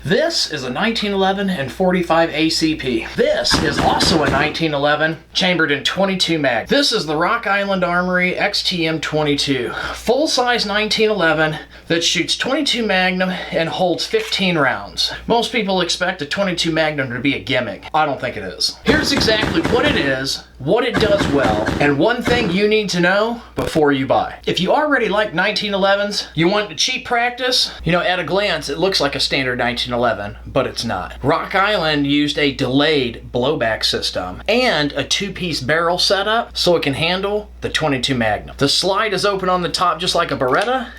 This is a 1911 and 45 ACP. This is also a 1911 chambered in 22 mag. This is the Rock Island Armory XTM22. Full-size 1911 that shoots 22 Magnum and holds 15 rounds. Most people expect a 22 Magnum to be a gimmick. I don't think it is. Here's exactly what it is, what it does well, and one thing you need to know before you buy. If you already like 1911s, you want the cheap practice, you know, at a glance it looks like a standard 1911, but it's not. Rock Island used a delayed blowback system and a two-piece barrel setup so it can handle the 22 Magnum. The slide is open on the top just like a Beretta,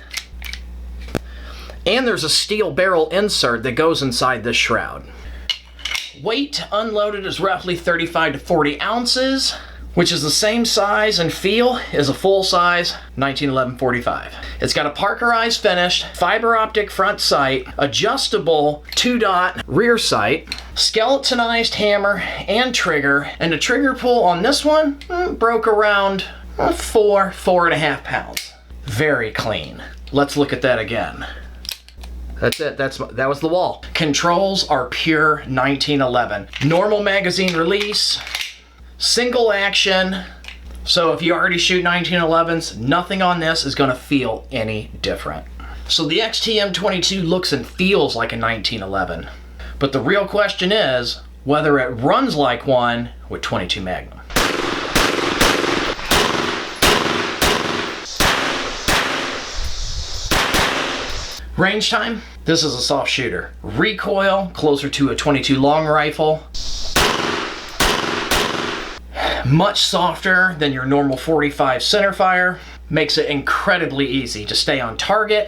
and there's a steel barrel insert that goes inside this shroud. Weight unloaded is roughly 35 to 40 ounces, which is the same size and feel as a full-size 1911 45. It's got a parkerized finished, fiber optic front sight, adjustable 2-dot rear sight, skeletonized hammer and trigger, and the trigger pull on this one broke around 4.5 pounds. Very clean. Let's look at that again. That's it. That was the wall. Controls are pure 1911. Normal magazine release, single action. So if you already shoot 1911s, nothing on this is going to feel any different. So the XTM22 looks and feels like a 1911. But the real question is whether it runs like one with 22 Magnum. Range time, this is a soft shooter. Recoil, closer to a 22 long rifle. Much softer than your normal 45 centerfire. Makes it incredibly easy to stay on target.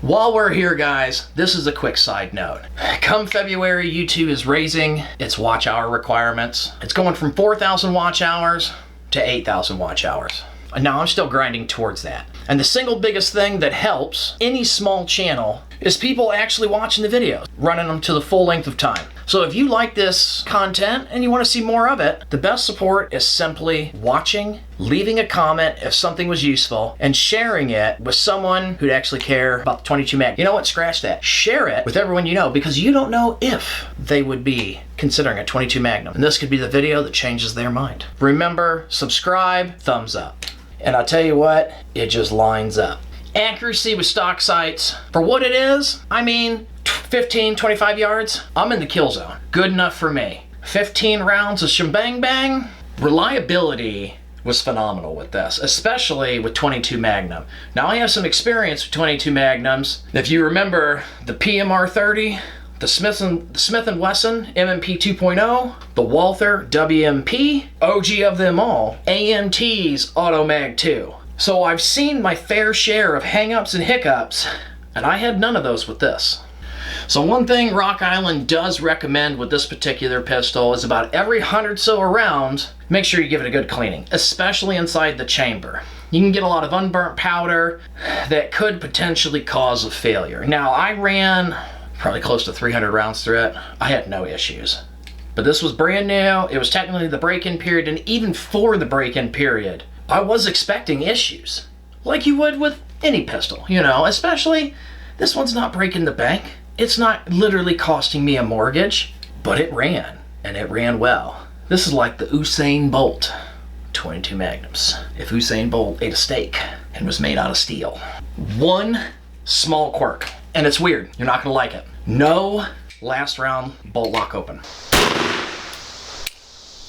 While we're here, guys, this is a quick side note. Come February, YouTube is raising its watch hour requirements. It's going from 4,000 watch hours to 8,000 watch hours. Now I'm still grinding towards that. And the single biggest thing that helps any small channel is people actually watching the videos, running them to the full length of time. So if you like this content and you want to see more of it, the best support is simply watching, leaving a comment if something was useful, and sharing it with someone who'd actually care about the 22 mag. You know what? Scratch that. Share it with everyone you know, because you don't know if they would be considering a 22 Magnum. And this could be the video that changes their mind. Remember, subscribe, thumbs up. And I'll tell you what, it just lines up. Accuracy with stock sights. For what it is, I mean, 15, 25 yards, I'm in the kill zone. Good enough for me. 15 rounds of shebang bang. Reliability was phenomenal with this, especially with 22 Magnum. Now I have some experience with 22 Magnums. If you remember the PMR 30, the Smith & Wesson M&P 2.0, the Walther WMP, OG of them all, AMT's Auto Mag 2. So I've seen my fair share of hang-ups and hiccups, and I had none of those with this. So one thing Rock Island does recommend with this particular pistol is about every 100 so rounds, make sure you give it a good cleaning, especially inside the chamber. You can get a lot of unburnt powder that could potentially cause a failure. Now I ran probably close to 300 rounds through it. I had no issues. But this was brand new. It was technically the break-in period, and even for the break-in period, I was expecting issues. Like you would with any pistol, you know, especially this one's not breaking the bank. It's not literally costing me a mortgage, but it ran, and it ran well. This is like the Usain Bolt 22 Magnums. If Usain Bolt ate a steak and was made out of steel. One small quirk, and it's weird. You're not gonna like it. No last round bolt lock open.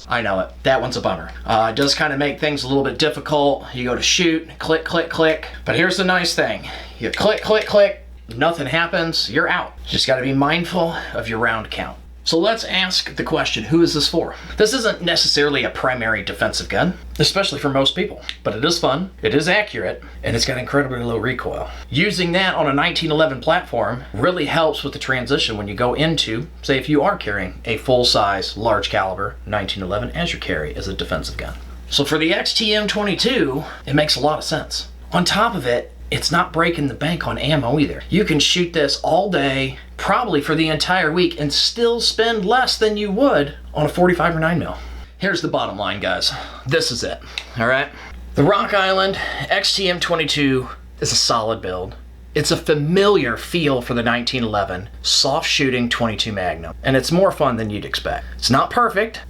I know it. That one's a bummer. It does kind of make things a little bit difficult. You go to shoot, click, click, click. But here's the nice thing. You click, click, click, nothing happens, you're out. Just gotta be mindful of your round count. So let's ask the question, who is this for? This isn't necessarily a primary defensive gun, especially for most people, but it is fun, it is accurate, and it's got incredibly low recoil. Using that on a 1911 platform really helps with the transition when you go into, say if you are carrying a full-size, large caliber 1911 as your carry as a defensive gun. So for the XTM22, it makes a lot of sense. On top of it, it's not breaking the bank on ammo either. You can shoot this all day, probably for the entire week, and still spend less than you would on a 45 or 9mm. Here's the bottom line, guys. This is it, all right? The Rock Island XTM22 is a solid build. It's a familiar feel for the 1911 soft shooting 22 Magnum, and it's more fun than you'd expect. It's not perfect.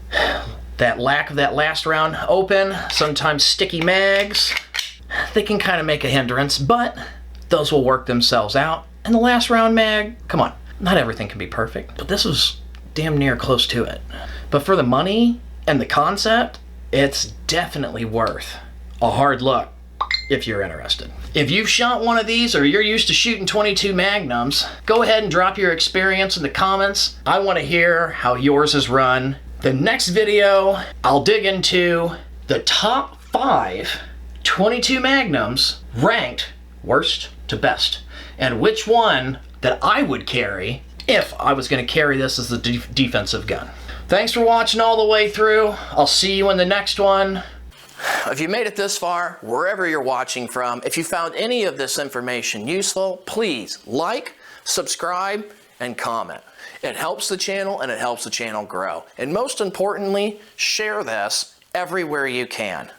That lack of that last round open, sometimes sticky mags, they can kind of make a hindrance, but those will work themselves out. And the last round mag, come on, not everything can be perfect, but this was damn near close to it. But for the money and the concept, it's definitely worth a hard look if you're interested. If you've shot one of these or you're used to shooting 22 Magnums, go ahead and drop your experience in the comments. I want to hear how yours is run. The next video, I'll dig into the top 5 22 Magnums ranked worst to best, and which one that I would carry if I was going to carry this as a defensive gun. Thanks for watching all the way through. I'll see you in the next one. If you made it this far, wherever you're watching from, if you found any of this information useful, please like, subscribe, and comment. It helps the channel and it helps the channel grow. And most importantly, share this everywhere you can.